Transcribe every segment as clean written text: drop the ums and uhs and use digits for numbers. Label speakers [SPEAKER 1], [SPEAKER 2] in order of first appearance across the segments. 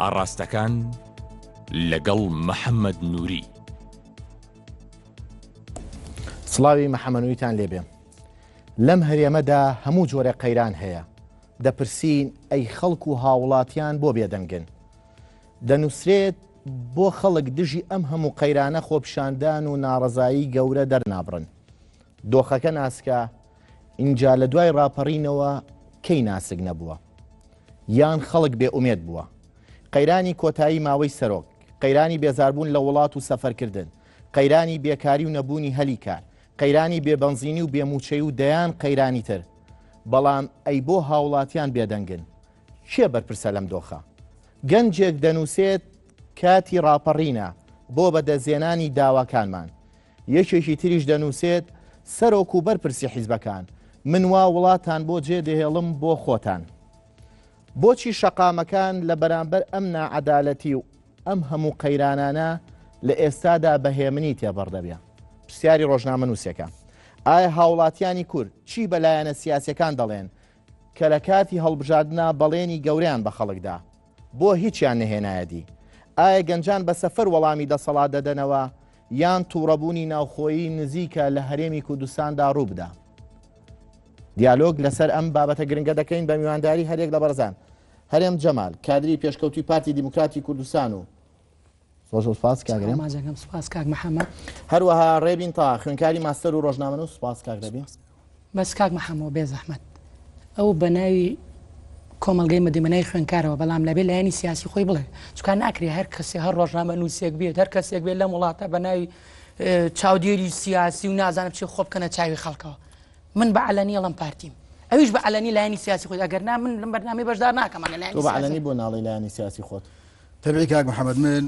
[SPEAKER 1] ئاڕاستەکان لەگەڵ محەممەد نووری.
[SPEAKER 2] سڵاوی محەممەدنووریتان لێبێ. لەم هەرێمەدا هەموو جۆرە قەیران هەیە. دەپرسین ئەی خەڵک و هاوڵاتیان بۆ بێدەنگن. دەنووسرێت بۆ خەڵک دژی ئەم هەموو قەیرانە خۆپشاندان و ناڕەزایی گەورە دەرنابڕن. دۆخەکە ناسکە ئینجا لە دوای ڕاپەڕینەوە کەی ناسک نەبووە. یان خەڵک بێ ئومێد بووە. قەیرانی کۆتایی ماوەی سەرۆک، قەیرانی بێزاربوون لە وڵات و سەفەرکردن، قەیرانی بێکاری و نەبوونی هەلی کار، قەیرانی بێبەنزینی و بێموچەی و دەیان قەیرانی تر. بەڵام ئەی بۆ هاوڵاتیان بێدەنگن. چێ بەرپرسە لەم دۆخە؟ گەنجێک دەنووسێت کاتی ڕاپەڕینە بۆ بەدەستێنانی داواکانمان. یەکێکی تریش دەنووسێت سەرۆک و بەرپرسی حیزبەکان، من وا وڵاتان بۆ جێ دەهێڵم بۆ خۆتان. بۆچی شەقامەکان لە بەرامبەر ئەم نائەدالەتی و ئەم هەموو قەیرانانە لە ئێستادا بەهێمنی تێبەردەبێ؟ پرسیاری ڕۆژنامە نووسەکە. ئایا هاوڵاتیانی کورد چی بەلایەنە سیاسەکان دەڵێن کە لە کاتی هەڵبژاردنە بەڵێنی گەوریان بە خەڵکدا بۆ هیچیان نەهێنایەتی؟ ئایا گەنجان بە سەفەر وەڵامی دەسەڵات دەدەنەوە یان تووڕەبوونی ناوخۆیی نزیکە لە هەرێمی کوردستاندا ڕوو بدە؟ دیالۆگ لەسەر ئەم بابەتە گرنگە دەکەین بە میوانداری هەرێک لە بەرزان. هەرێم جەمال کادری پێشکەوتوی پارتی دیموکراتی کوردستان و سپاس کاگرێم.
[SPEAKER 3] سپاس کاک محەممەد.
[SPEAKER 2] هەروەها ڕێبین تا خوێنکاری ماستەر و ڕۆژنامە و سپاس کاکدەبین.
[SPEAKER 3] بەس کاک محەممەوە بێ زەحمەت ئەو بە ناوی کۆمەلگەی مەدیمەنەی خوێنکارەوە، بەڵام لەبێ لایەنی سیاسی خۆی بڵێ، چکان ناکرێ هەر کەسێ هەر ڕۆژنامە نووسێک بێت، هەر کەسێک بێت لەم وڵاتە بە ناوی چاودێری سیاسی و نازانم چی خۆ بکەنە چاوی خەڵکەوە. من بە عەلەنی ئەڵەم پارتیم، ئەویش بە عەلەنی لایەنی سیاسی خۆی، ئەگەر نا من لەم بەرنامەی بەشدار ناکەم.
[SPEAKER 2] تۆ بە عەلەنی بۆ ناڵی لایەنی سیاسی خۆت؟
[SPEAKER 4] تەبعی کاک محەممەد، من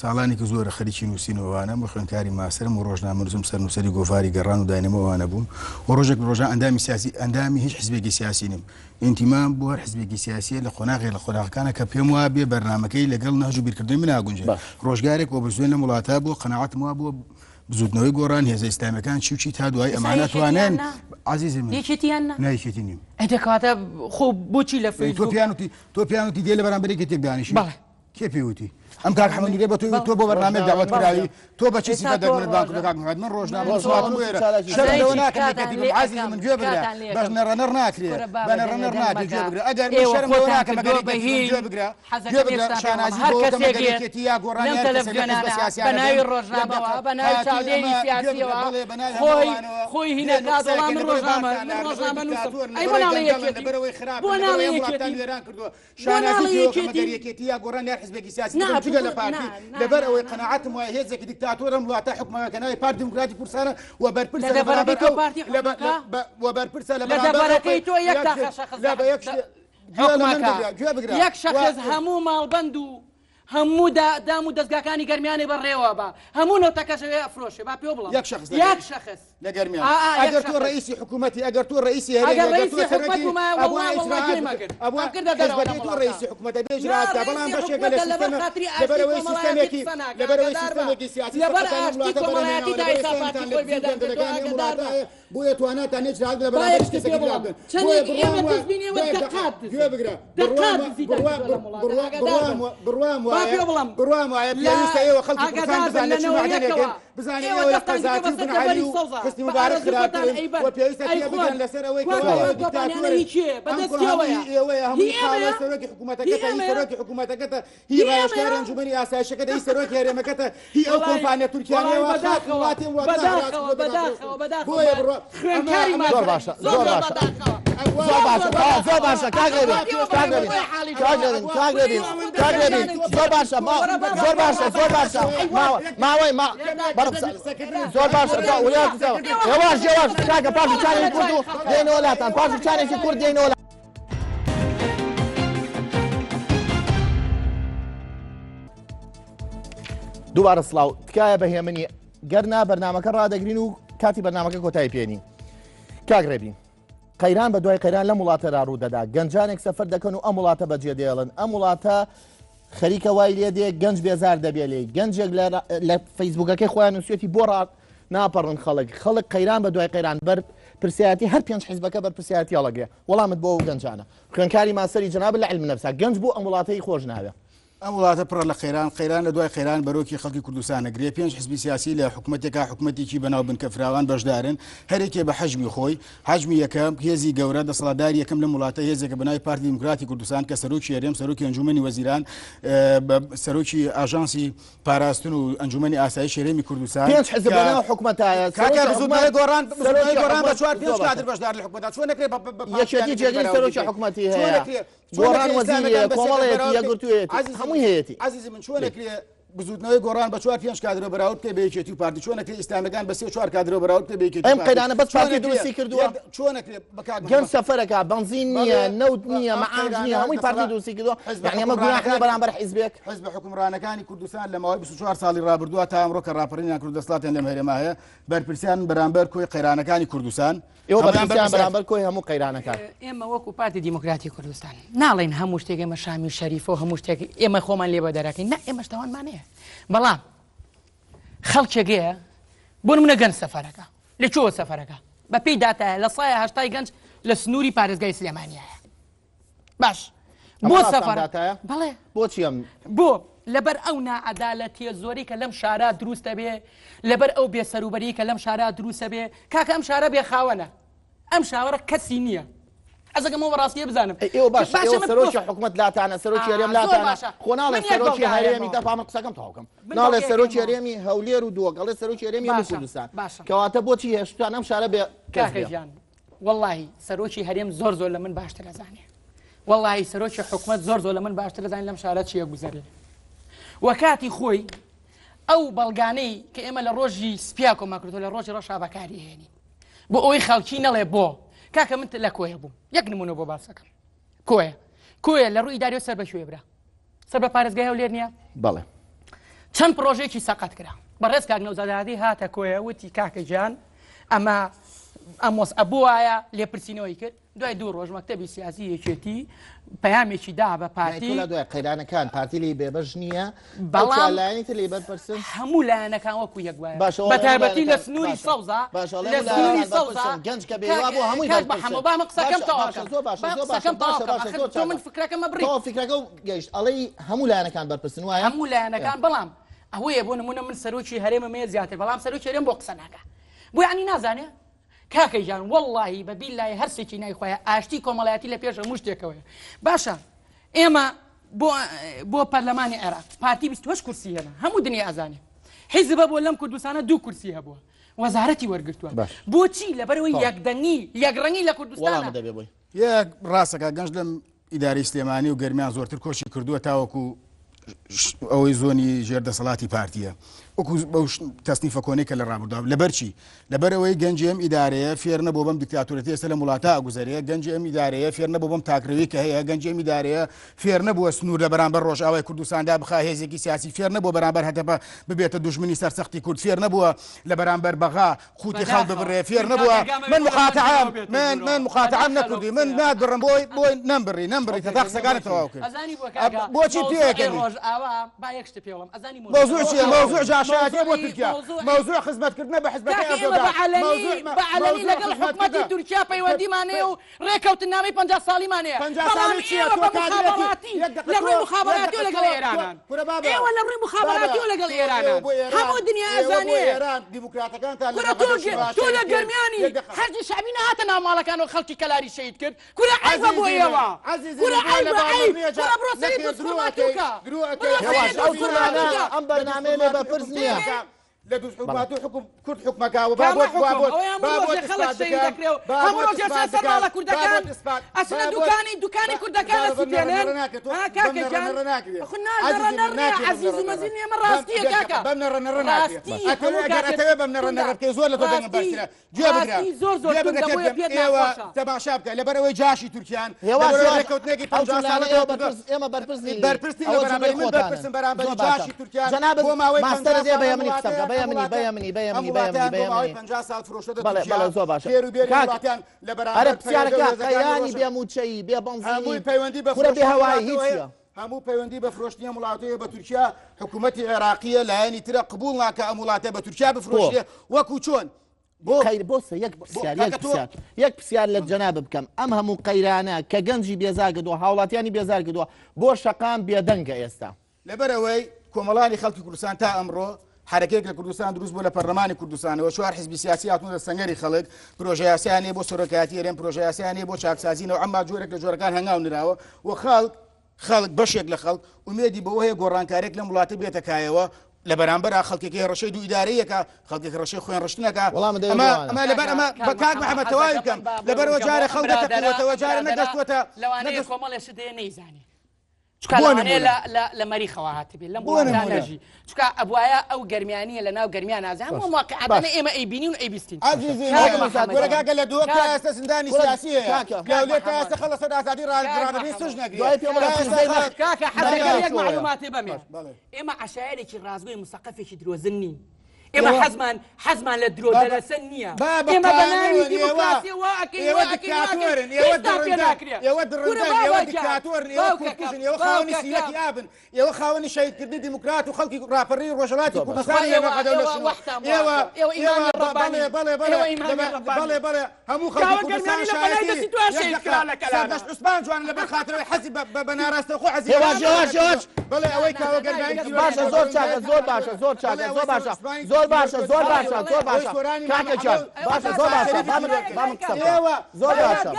[SPEAKER 4] ساڵانێکی زۆرە خەریکی نووسینەوەوانە بە خوێنکاری ماسرم و ڕۆژنامە نووسم، سەرنووسەری گۆڤاری گەڕان و داینەمەوانە بوون و ڕۆژێک ڕۆژان ئەندامی سیاسی ئەندامی هیچ حزبێکی سیاسی نیم. ئینتیمام بۆ هەر حزبێکی سیاسیە لە قۆناغی لە خۆراغەکانە کە پێم وایە بێ بەرنامەکەی لەگەڵ نەهج و بیرکردنی من ناگونجێت. ڕۆژگارێک بۆ بزوێن لە وڵاتە بوو قەناعەتم وا بووە بزودنەوەی گۆڕان هێزە ئیسلامەکان چی و چی تا دوای ئەمانە توانێن. عزیزی من
[SPEAKER 3] یەکێتیان
[SPEAKER 4] نایەکێتی نیم.
[SPEAKER 3] ئەدەکاتە خۆ بۆچی لە فەیسبوک
[SPEAKER 4] تۆ پیانوتی دێ لە بەرامبەرێکی تێک دانیشی؟ کێ پێوتی؟ ئەم کاک حەمەدنووری بە تۆ بۆ بەرنامەی داوەت کراوی، تۆ بەچی سیفەت دەرمنت بانک کاک محەممەد؟ من ڕۆژنامە نووساتم وێرە شەرەوە ناکەم عزیزی من گوێ بگرە، بەش نەڕەنەر ناکرێت، بە نەڕەنەر ناکرێت گوێ بگرە. ئەگەر من شەرمەوە ناکەم ئەگەری گوێ بگرە، گوێ بگرە شانازی بۆ کەم ئەگەرێکێتی یا گۆڕانی هەر کەسێک بە
[SPEAKER 3] ناوی ڕۆژنامەوە بە ناوی چاودێری سیاسیەوە خۆی هینەکات وەڵام من ڕۆژنامە نووسم. ئەی بۆ ناڵێ یەکێتی، بۆ ناڵێ یەکێتی یا گۆڕانی هەر حزبێکی سیاسی جگە لە پارتی لەبەر ئەوەی قەناعەتم وایە هێزێکی دیکتاتۆرم وڵاتە حکومەکە ناوی پارتی دیموکراتی کوردستانە و بەرپرسە لە بەرامبەر تۆ یەک تاقە شەخص یەک شەخص هەموو ماڵبەند و هەموو دام و دەستگاکانی گەرمیانی بەڕێوە بە هەموو نەوتەکەشەوێ ئەفرۆشێ با پێ بڵێ
[SPEAKER 4] یەک شەخص لە گەرمیان. ئەگەر تۆ ڕئیسی حکوومەتی، ئەگەر تۆ ڕئیسی هەرێمی، ئەگەر تۆ سەرۆکی تۆ ڕئیسی حکوومەتە بێژراوەتە، بەڵام بەشێکە لە سیستەمە لەبەرەوەی سیستەمێکی سیاسی بۆیە تواناتان نێجرات لە بەرامبەر کەسێکی بڵاوبن. گوێ بگرە، بڕوام وایە پێویستە ئێوە خەڵکی کوردستان بزانێت چی معدەنێکن، بزانێت ئێوە لە قەزاتی و بنعەلی و حسنی مبارەک خراپترن و پێویستە تێ بگەن لەسەر ئەوەی کە دیکتاتۆرن. ئێوەیە هەموو خاڵە سەرۆکی حکوومەتەکەتە، هی سەرۆکی حکوومەتەکەتە، هی ڕایشکاری ئەنجومەنی ئاسایشەکەتە، هی سەرۆکی هەرێمەکەتە، هی ئەو کۆمپانیا تورکیانەوە وڵاتی بۆیە
[SPEAKER 2] زۆر باشە، زۆر باشە، زۆر باشە کاگرێبین، زۆر باشە، زۆر باشە، زۆر باشە، ماوەی زۆر باشە، یێواش کاکە پاشی چانێکی کورد و دێنەوە لاتان، پاشی چانێکی کورد دێنەوە. دووبارە سڵاو، تکایە بەهێمنی گەرنا بەرنامەکە ڕادەگرین و کاتی بەرنامەکە کۆتایی پێنی. کاگرێبین، قەیران بە دوای قەیران لەم وڵاتەدا ڕوو دەدا، گەنجانێک سەفەر دەکەن و ئەم وڵاتە بەجێ دێڵن، ئەم وڵاتە خەریکە وای لێ دێ گەنج بێزار دەبێ لێ، گەنجێک لە فەیسبوکەکەی خۆیان نووسێتی بۆ ڕات ناپەڕن خەڵک قەیران بە دوای قەیران بەر پرسیاتی هەر پێنج حیزبەکە بەر پرسیاتی هەڵەگرێ. وەڵامت بۆ ئەو گەنجانە خوێنکاری ماسەری جەناب لە علم نەفسا گەنج بۆ ئەم وڵاتەی خۆش ناوێ.
[SPEAKER 4] ئەم وڵاتە پڕە لە قەیران لە دوای قەیران بەرۆکی خەڵکی کوردستان ئەگرێ 5 حزبی سیاسی لە حکوومەتێکا حکوومەتێکی بەناو بنکە فراوان بەشدارن هەرێکێ بە حەجمی خۆی حەجمی یەکەم هێزی گەورە دەسەڵاتداری یەکەم لە وڵاتە هێزێکە بەناوی پارتی دیموکراتی کوردستان کە سەرۆکی هەرێم سەرۆکی ئەنجومەنی وەزیران سەرۆکی ئاژانسی پاراستن و ئەنجومەنی ئاسایش هەرێمی کوردستان
[SPEAKER 2] 5 حزب بەناو حکوومەتایە
[SPEAKER 4] گۆڕان بە 4 5 کادر بەشدار لە حکوومەت چۆن نەکرێت
[SPEAKER 2] یەکێتی جێگەی سەرۆکی حکوومەتی هەیە گۆڕان وەزیری کۆمەڵێتی یەکگرتوویەتی هەمووی هەیەتی
[SPEAKER 4] عزیزی من چۆن نەکرێ بزودنەوەی گۆڕان بە 4 5 کادرۆ بەراورد بکە بە یەکێتی و پارتی چۆن نەکرێ ئیسلامیەکان بە 3 4 کادرۆ بەراورد بکە بە یەکێتی
[SPEAKER 2] ئەم قەیرانە بەس پارتی دروستی کردووە
[SPEAKER 4] چۆن نەکرێ
[SPEAKER 2] گەنج سەفەرەکە بەنزین نییە نەوت نییە مەعاج نییە هەمووی پارتی دروستی کردووە یعنی ئەمە گوناحە بەرامبەر حیزبێک
[SPEAKER 4] حزب حکومڕانەکانی کوردستان لە ماوەی 24 ساڵی ڕابردووە تا ئەمڕۆ کە ڕاپەڕینیان کوردستان لەم هەرێما هەیە بەرپرسیان بەرامبەر کۆی قەیرانەکانی کوردستان
[SPEAKER 2] ئێوە بەرپرسیان بەرامبەر کۆی هەموو قەیرانەکان
[SPEAKER 3] ئێمە وەکو پارتی دیموکراتی کوردستان ناڵێن هەموو شتێک ئێمە شامی و شەریف و هەموو شتێک ئێمە خۆمان لێ بە دەراکەین نه ئێمە شتەوانمانەیە بەڵام خەڵکێگەیە بۆ نمونە گەنج سەفەرەکە لە چۆوە سەفەرەکە بە پێی داتایە لە سایە هەشتای گەنج لە سنووری پارێزگای سلێمانیایە باش بۆ سەفەر بەڵێ
[SPEAKER 2] بۆچی ئەم
[SPEAKER 3] بۆ لەبەر ئەو نائەدالەتیە زۆری کە لەم شارە دروستە بێ لەبەر ئەو بێسەروبەری کە لەم شارە دروستە بێ کاکە ئەم شارە بێ خاوەنە ئەم شاوەڕە کەسی نییە ئەزەکەمەوە ڕاستیە بزانم
[SPEAKER 2] ئێوە باش سەرۆکی حکوومەت لاتانە سەرۆکی هەرێم لاتانە خۆ ناڵێ سەرۆکی هەرێمی دەفامە قسەکەم تەواوکەم ناڵێ سەرۆکی هەرێمی هەولێر و دۆگەڵێ سەرۆکی هەرێمی کوردستان کەواتە بۆچی هێشتان ئەم شارە بێ
[SPEAKER 3] کاکەجان وەڵڵاهی سەرۆکی هەرێم زۆر لە من باشتر ئەزانێ وەڵڵاهی سەرۆکی حکوومەت زۆر لە من باشتر ئەزانێ لەم شارە چییە گوزەرێ وەکاتی خۆی ئەو بەڵگانەی کە ئێمە لە ڕۆژی سپیا کۆماکردۆ لە ڕۆژی ڕەشا بەکاری هێنی بۆ ئەوەی خەڵکی نەڵێ بۆ کاکە من لە کۆیە بووم یەک نمونە بۆ باسەکەم کۆیە لە ڕووی ئیداری و سەر بە شوێ برا سەر بە پارێزگای هەولێر نییە
[SPEAKER 2] بەڵێ
[SPEAKER 3] چەند پرۆژێکی سەقەت کرا بەڕێز کاک نەوزادادی هاتە کۆیە وتی کاکە جان ئەمە ئەمۆس ئەبوو وایە لێپرسینەوەی کرد دوای 2 ڕۆژ مەکتەبی سیاسی یەکێتی پەیامێکی دا بە پارتی
[SPEAKER 2] دوای قەیرانەکان پارتی لی بێبەش نییە بەڵاملایەنی لێ بەرپرسن
[SPEAKER 3] هەموو لایەنەکان وەکو یەک وایە بە تایبەتی لە سنووری سەوزا لە سنووری سەوزا
[SPEAKER 2] گەنج کە بێوا بۆ هەمووی
[SPEAKER 3] هەموو بام قسەکەم تۆ من فکرەکەمە بڕی
[SPEAKER 2] فکرەکە گەیشت ئەڵێ هەموو لایەنەکان بەرپرسن وایە
[SPEAKER 3] هەموو لایەنەکان بەڵام ئەوەیە بۆ نمونە من سەرۆکی هەرێمە مێ زیاتر بەڵام سەرۆکی هەرێم بۆ قسە ناکە بۆ یعنی نازانێ کاکەیجان وەڵڵاهی بە بیللای هەرسێکی نایخوایە ئاشتی کۆمەڵایەتی لە پێش هەموو شتێکەوەیە باشە ئێمە بۆ پەرلەمانی عێراق پارتی 28 کورسی هەیە هەموو دنیا ئەزانێ حیزبە بۆ لەم کوردستانە 2 کورسی هەبووە وەزارەتی وەرگرتووە بۆچی لەبەرەوەی یەکڕەنگی لە کوردستانە
[SPEAKER 4] یەک ڕاستەکە گەنج لەم ئیداری سلێمانی و گەرمیان زۆرتر کۆشی کردووە تاوەکو ئەوەی زۆنی ژێردەسەڵاتی پارتیە وەکو بەو تەسنیفە کۆنێک کە لە ڕابردووە لەبەرچی لەبەرەوەی گەنجی ئەم ئیدارەیە فێر نەبوو بەم دیکتاتۆرەتی ئێستا لە وڵاتە ئاگوزەریە گەنجی ئەم ئیدارەیە فێر نەبوو بەم تاکڕەوی کە هەیە گەنجی ئەم ئیدارەیە فێر نەبووە سنوور لە بەرامبەر ڕۆژئاوای کوردستاندا بخا هێزێکی سیاسی فێر نەبووە بەرامبەر هەتەبە ببێتە دوژمنی سەرسەختی کورد فێر نەبووە لە بەرامبەر بەغا خوتی خەڵ ببڕێ فێر نەبووە من مقاتعام نەکردی من نادڕم بۆی نەمبڕی تا قسەکانت تەواو کرد بۆچی پێکەنی موضوع چیە موضوع جاشایەتیە بۆ تورکیا موضوع خزمەتکردنە بە حزبەکەی ئەردۆغان
[SPEAKER 3] بەعەلەنی لەگەڵ حکومەتی تورکیا پەیوەندیمانەیە و ڕێکەوتنامەی 50 ساڵیمانەیە بەڵام ئێوە بە مخابەڕاتی لە ڕووی مخابەڕاتی و لەگەڵ ئێرانان ئێوە لە ڕووی مخابەڕاتی و لەگەڵ ئێرانان هەموو دنیا ئەزانێ تۆ لە گەرمیانی هەرجی شەعبی نەهاتە ناو ماڵەکان و خەڵکی کەلاری شەهید کرد کورە عەیبە بۆ ئێوە کورە عەیبە بڕۆ سەری دروستخۆماتیوکە
[SPEAKER 2] ئەم بەرنامەیە لێ بەرپرس نییە
[SPEAKER 4] لە دووس حکومات و حکوم کورد حکومەکە و
[SPEAKER 3] ئەسنە دوکانی کوردەکان ئەسووتێنن عەزیز و مەزین ئێمە ڕاستیە کاکە
[SPEAKER 4] بەمنەڕەنەڕەکەی زۆر لە تۆ دەنگم باشترە گوێ بگرە تەماشا بکە لەبەرەوەی جاشی تورکیان ڕێکەوتنێکی 50 ساڵە
[SPEAKER 2] ئێمە بەرپرسی
[SPEAKER 4] بەرپرسی لەبەرامبەری من بەرپرسم بەرامبەری جاشی تورکیان بۆ ماوەی 50 ساڵ فرۆشتە
[SPEAKER 2] قەیرانی بێموچەی بێ بەنزینی
[SPEAKER 4] پەیوەندی بە هەموو پەیوەندی بە فرۆشتنی وڵاتەیە بە تورکیا حکوومەتی عێراقیە لایەنی ترە قبول ناکە ئەم وڵاتە بە تورکیا بفرۆشتێ وەکو چۆن
[SPEAKER 2] یەک پرسیار لە جەناب بکەم ئەم هەموو قەیرانە کە گەنجی بێزار کردووە هاوڵاتیانی بێزار کردووە بۆ شەقام بێدەنگە ئێستا
[SPEAKER 4] لەبەرەوەی کۆمەڵانی خەڵکی کوردستان تا ئەمڕۆ حرەکەیەک لە کوردستان دروست بوو لە پەرلەمانی کوردستانەوە 4 حیزبی سیاسی هاتوونە سەنگەری خەڵک پرۆژە یاسایانەیە بۆ سەرۆکایەتی هەرێم پرۆژە یاسایانەیە بۆ چاکسازینەوە ئەمما جۆرێک لە جۆرەکان هەنگاو نراوە و خەڵک بەشێک لە خەڵک ومێدی بەوە هەیە گۆڕانکارێک لە وڵاتە بێتەکایەوە لە بەرامبەر خەڵکێکی ڕەشەی دوو ئیدارەیەکە خەڵکێک ڕەشەی خۆیان ڕشتنەکە ئەمە لەبەر ئەمە بە کاک محەممەد تەواوی بکەم لەبەرەوە جارە خەڵک دەتەقێتەوە جارە نەگەستوەتە
[SPEAKER 3] لەوانەیە کۆمەڵێ شتێ نەیزانێ چکانێ لە مەری خەواهات بێت لەم بۆناژی چکە ئەبواە ئەو گەرمیانیە لە ناو گەرمیان نازان واقعاتانە ئێمە ئەیبینی و ئەیبیستین
[SPEAKER 4] وەرەگاگە لە دووە تا ئێستا سندانی سیاسیە لێ تا ئێستا خەڵە سەد ئازادی ڕادەبی سژنەگری
[SPEAKER 3] کاکە حەزەکە یەک معلوماتی بەمێ ئێمە عەشایەرێکی ڕازگۆی مستەقەفێکی درۆزن نین ئێمە حەزمان لە درۆ دەلەسەن نییە ئێمە بەناوی دیموکراسی
[SPEAKER 4] ئێوە دیکتاتۆرن ئێوە دڕندەن ئێوە دیکتاتۆرن ئێوە کوردکوژن ئێوە خاوەنی سیرەتی ئابن ئێوە خاوەنی شەهیدکردنی دیموکرات و خەڵکی ڕاپەڕی ڕۆژهەڵاتی کوردستان ئێوە قەدەولەشن ئێوە بەڵێ هەموو خەڵکی کوردستان شایەتی عوسمان جوان لەبەر خاترەوەی حەزی بە ناڕاستە خۆ حەزی بەڵێ ئەوەی کاوە گەرمانی
[SPEAKER 2] باشە زۆر چاکە زۆر باشە زۆر چاکە زۆر باشە زۆر باشە زۆر باشە زۆر باشە کاکە جان باشە زۆر باشە بام قسە زۆر باشە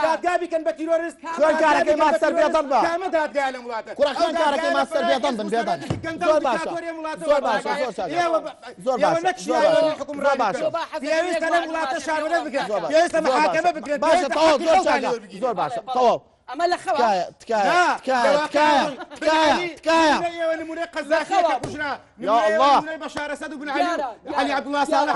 [SPEAKER 4] دادگا بیکەن بە تیرۆریست
[SPEAKER 2] خوێن کارەکەی ماستەر بێدەن بە
[SPEAKER 4] کامە دادگای لە وڵاتە
[SPEAKER 2] خوێن کارەکەی ماستەر بێدەن بن بێدەن زۆر باشە زۆر باشە زۆر چاکە زۆر باشە
[SPEAKER 4] پێویستە لەم وڵاتە شارەوەرە بکرێت پێویستە محاکەمە بکرێت
[SPEAKER 2] باشە تەواو زۆر چاکە زۆر باشە تەواو
[SPEAKER 3] ئەمە لە خەوە
[SPEAKER 2] تکایە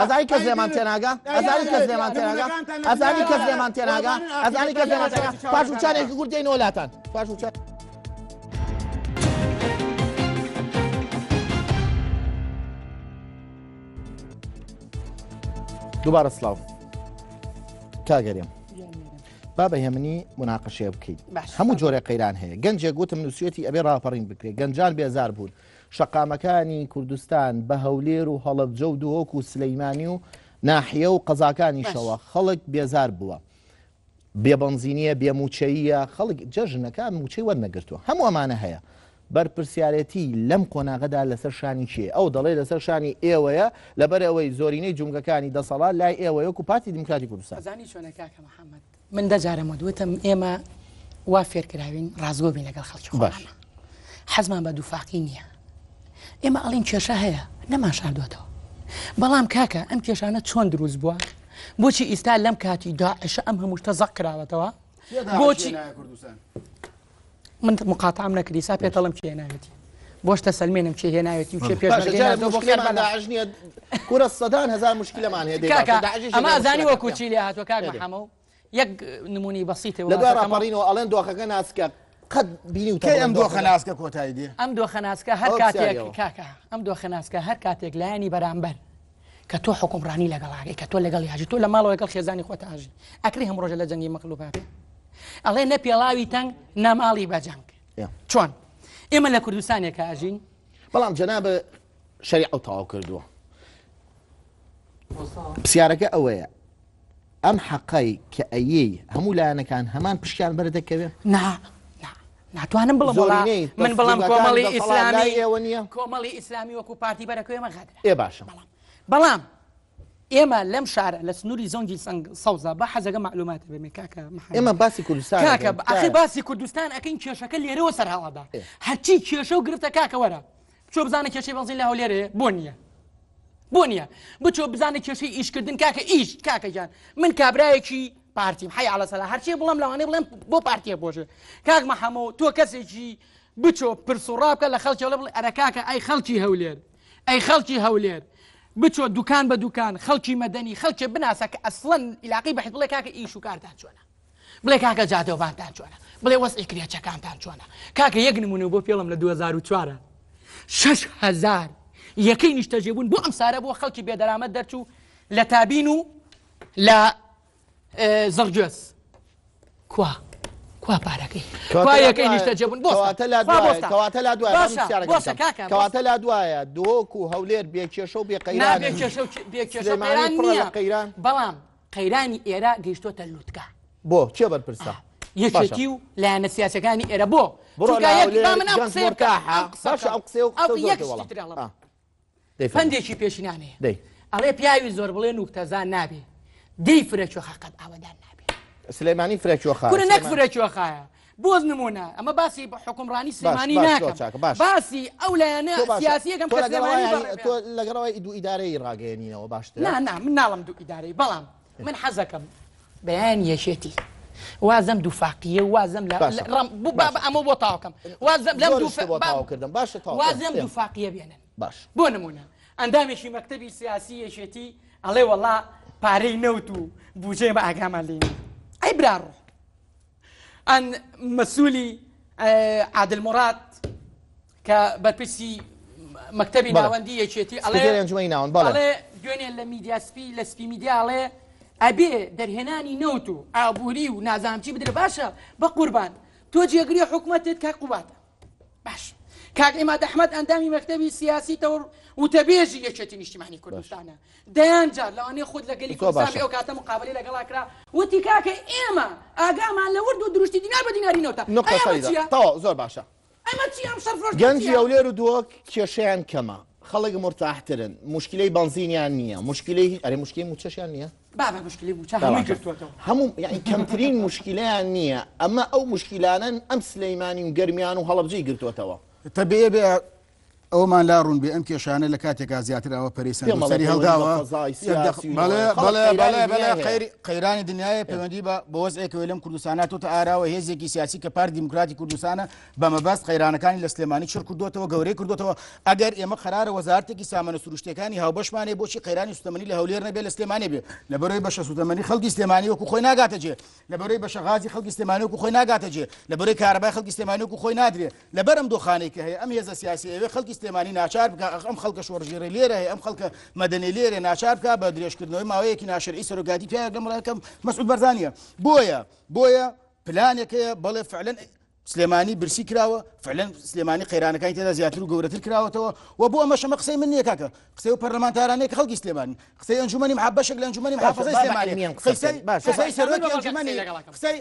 [SPEAKER 2] ئەزانی کەس لێمان تێناگا ئەزانی کەس لێمان تێناگا ئەزانی کەس لێمان تێناگا ئەزانی کەس لێمان تێناگا پاش وچانێکی گورد دێنەوە لاتان پاش وچان دووبارە سڵاو کاگەرێم با بە هێمنی مناقەشێ بکەیت هەموو جۆرە قەیران هەیە گەنجێک گوتم نووسێتی ئەبێ ڕاپەڕین بکرێت گەنجان بێزار بوون شەقامەکانی کوردستان بە هەولێر و هەڵەبجە و دووەک و سلەیمانی و ناحیە و قەزاکانیشەوە خەڵک بێزار بووە بێبەنزینیە بێموچەیە خەڵک جەژنەکە موچەی وەرنەگرتووە هەموو ئەمانە هەیە بەرپرسیارەتی لەم قۆناغەدا لەسەر شانی چیە ئەو دەڵێ لەسەر شانی ئێوەیە لەبەر ئەوەی زۆرینەی جونگەکانی دەسەڵات لای ئێوەیە و پارتی دیموکراتی کوردستان
[SPEAKER 3] زانی چۆنە کاکە محەممەد من دەجارەمە دوتم ئێمە وا فێرکراوین ڕازگۆ بین لەگەڵ خەڵکی خۆمان حەزمان بە دووفاقی نییە ئێمە ئەڵین کێشە هەیە نەمان شاردوێتەوە بەڵام کاکە ئەم کێشانە چۆن دروست بووە بۆچی ئیستا لەم کاتی داعشە ئەم هەموو شتە زەق کراوەتەوە بۆچی من مقاتعم نەکردی سا پێتەڵم کێ ناوێتی بۆشتە سەلمێنم کێ هێناوێتی و کێ
[SPEAKER 2] پێشنیە کورە سەدان هزار مشکلەمان هەیە
[SPEAKER 3] ئەمە ئەزانی وەکو چی لێ هاتووە کاک محەمەد یەک نمونی بەسیتە
[SPEAKER 2] لە دوای ڕاپەڕینەوە ئەڵێن دۆخەکە ناسکە قەت بینی و
[SPEAKER 4] ئەم دۆخە ناسکە کۆتایی دێ
[SPEAKER 3] ئەم دۆخە ناسکە هەر کاتێک کاکە ئەم دۆخە ناسکە هەر کاتێک لایانی بەرامبەر کە تۆ حکومڕانی لەگەڵاگەی کە تۆ لەگەڵ یاژی تۆ لە ماڵەوە لەگەڵ خێزانی خۆت ئاژی ئەکری هەم ڕۆژە لە جەنگی مەخلوقات ئەڵێ نە پێڵاوی تەنگ نەماڵی بەجەنگ چۆن ئێمە لە کوردستانێک ئاژین
[SPEAKER 2] بەڵام جەنابە شەریعە تەواو کردووە پرسیارەکە ئەوەیە ئەم حەقای کە ئەیەی هەموو لایەنەکان هەمان پشکیان بەردەکەوێت
[SPEAKER 3] ناتوانم بڵم من بڵم کۆمەڵی ئیسلامی کۆمەڵی ئیسلامی وەکو پارتی بەرەکەوێ ئێمە غادرە
[SPEAKER 2] ئێ باشە
[SPEAKER 3] بەڵام ئێمە لەم شارە لە سنووری زەنگی سەوزە بە حەزەکە معلوماتە بێمێ کاکە
[SPEAKER 2] ئێمە باسی کوردستان
[SPEAKER 3] کاکە ئەخی باسی کوردستان ئەکەین کێشەکە لێرەوە سەرهەڵەدا هەرچی کێشە و گرفتە کاکە وەرە بچۆ بزانە کێشەی بەنزین لە هەولێرەیە بۆ نییە بچۆ بزانە کێشەی ئیشکردن کاکە ئیش کاکەجان من کابرایەکی پارتیم حی عەلە سەلا هەرچی بڵم لەوانەیە بڵێم بۆ پارتیە بۆژێ کاک محەمەد تۆ کەسێکی بچۆ پرس و ڕابکە لە خەڵکی وڵە بڵێ ئەرە کاکە ئەی خەڵکی هەولێر بچۆ دوکان بە دوکان خەڵکی مەدەنی خەڵکی بناسە کە ئەسڵەن عیلاقی بەحیت بڵێ کاکە ئیش و کارتان چۆنە بڵێ کاکە جادەوبانتان چۆنە بڵێ وەسعی کرێچەکانتان چۆنە کاکە یەک نمونە بۆ پێڵم لە 2004 6,000 یەکەی نیشتەجێبوون بۆ ئەم سارە بۆ خەڵکی بێدەرامەت دەرچوو لە تابین و لە زەرجێس کوا پارەکەی کوا یەکەی نیشتەجێبوون
[SPEAKER 2] کەواتە لا دوایە دۆک و هەولێر بێکێشە و
[SPEAKER 3] بێقەیران بەڵام قەیرانی ئێرە گەیشتۆتە لوتکە
[SPEAKER 2] بۆ چێ بەرپرسە
[SPEAKER 3] یەکێتی و لایەنە سیاسەکانی ئێرە بۆ فەندێکی پێشینانەیە ئەڵێ پیاوی زۆر بڵێ نوکتەزان نابێ دەی فرەچۆ خەقەت ئاوەدان نابێ
[SPEAKER 2] سلێمانی فرەچۆخە
[SPEAKER 3] کورە نەک فرەچۆخایە بۆز نمونە ئەمە باسی حکومڕانی سلێمانی ناکەم باسی ئەو لایەنە سیاسیەکەم
[SPEAKER 2] تۆ لەگەڵەوەی دوو ئیدارەی ڕاگەیەنینەوە باشتر
[SPEAKER 3] نا من ناڵم دوو ئیدارەی بەڵام من حەزەکەم بەیان یەشێتی وازم دووفاقیە وازم ئەمە بۆ تاوکەم وازم دووفاقیە بێنن
[SPEAKER 2] باش
[SPEAKER 3] بۆ نمونە ئەندامێکی مەکتەبی سیاسی یەشێتی ئەڵێ وەڵا پارەی نەوت و بوجێ بە ئاگامان لێنی ئەی براڕۆ ئەن مەسوولی عادل مراد کە بەرپرسی مەکتەبی ناوەندی یەکێتی ئەڵێ دوێنێ لە میدیاسپی لە سپی میدیاڵێ ئەبێ دەرهێنانی نەوت و ئابووری و نازانچی بدرێ باشە بە قوربان تۆ جێگری حکوومەتت کا قوباتە باش کاک ئێماد ئەحمەد ئەندامی مەکتەبی سیاسی تەور وتەبێژی یەکێتی نیشتیمانی کوردستانە دەیان جار لەوانەیە خۆت لە گەلی کوردستان ئەو کاتە مقابلەی لەگەڵا کرا وتی کاکە ئێمە ئاگامان لە ورد و دروشتی دینار بە دیناری نەوتە
[SPEAKER 2] تەواو زۆر باشە
[SPEAKER 3] ئەمە چی ئەم شەرفرۆش
[SPEAKER 2] گەنجی ئەولێر و دووە کێشەیان کەمە خەڵک مرتاحترن مشکلەی بنزینیان نییە مشکلەی ئەرێ مشکلی موچەشیان نییە
[SPEAKER 3] بابا مشکلی موچە هەمووی کردووەتەوە
[SPEAKER 2] هەموو یعنی کەمترین مشکلەیان نییە ئەمە ئەو مشکلانن ئەم سلەیمانی و گەرمیان و هەڵەبجەی گرتووەتەوە
[SPEAKER 4] تەبێ بێ ئەومان لا ڕوون بێ ئەم کێشانە لە کاتێکا زیاتر ئەوە پەریسەن سەری هەڵداوە بەڵێ قەیرانی دنیای پەیوەندی بە وەزعێکەوە لەم کوردستانە تۆتە ئاراوە هێزێکی سیاسی کە پارتی دیموکراتی کوردستانە بە مەبەست قەیرانەکانی لە سلێمانی چڕ کردوتەوە گەورەی کردوتەوە ئەگەر ئێمە قەرارە وەزارەتێکی سامانە سروشتەکانی هاوبەشمانێ بۆچی قەیرانی سوتەمەنی لە هەولێر نەبێ لە سلێمانی بێ لەبەرەوەی بەشە سوتەمەنی خەڵکی سلێمانی وەکو خۆی ناگاتە جێ لەبەرەوەی بەشە غازی خەڵکی سلێمانی وەکو خۆی ناگاتە جێ لەبەرەوەی کارەبای خەڵکی سلێمانی وەکو خۆی نادرێ لەبەر ئەم دۆخانەی کە هەیە ئەم هێزە سیاسی ئەوێ خەڵکی سلێمانی ناچار بکە ئەم خەڵکە شۆڕژێڕی لێرە هەیە ئەم خەڵکە مەدەنی لێرە ناچار بکە بە درێژکردنەوەی ماوەیەکی ناشەرعی سەرۆگاتی پیاە لەم ڕێکەم مەسعود بەرزانیە بۆیە پلانێکەیە بەڵێ فعلەن سلێمانی برسی کراوە فعلەن سلێمانی قەیرانەکانی تێدا زیاتر و گەورەتر کراوەتەوە و بۆ ئەمە شەمە قسەی من نییە کاکە قسەی و پەرلەمانتارانەیە کە خەڵکی سلێمانی قسەی ئەنجومەنی محەبەشێک لە ئەنجومەنی محافەزەی سلێمانی قسەی سەرۆکی ئەنجومەنی قسەی